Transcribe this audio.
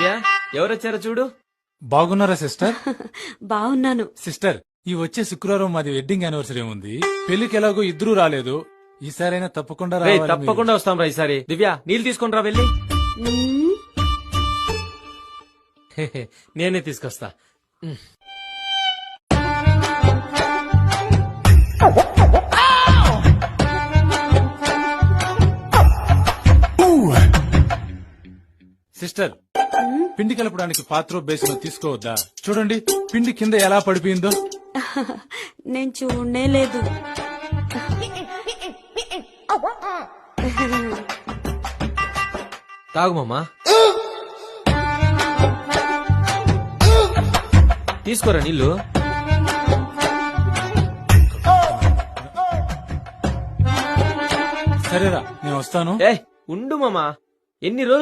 దివ్య ఎవరొచ్చారో చూడు. బాగున్నారా సిస్టర్? బాగున్నాను. సిస్టర్, ఈ వచ్చే శుక్రవారం మాది వెడ్డింగ్ యానివర్సరీ ఉంది. పెళ్లికి ఎలాగో ఇద్దరు రాలేదు, ఈసారైనా తప్పకుండా రేయ్, రావాలి. తప్పకుండా వస్తాం రా ఈసారి. దివ్య నీళ్ళు తీసుకొని రా వెళ్ళి. మ్మ్. నేనే తీసుకొస్తా. సిస్టర్, పిండి కలపడానికి పాత్ర బేసిన్ తీసుకోవద్దా? చూడండి పిండి కింద ఎలా పడిపోయిందో. నేను చూడనే లేదు. తాగు మామా. తీసుకోరా నీళ్ళు. సరేరా, నేను వస్తాను. ఏ ఉండు మామా, ఎన్ని రోజులు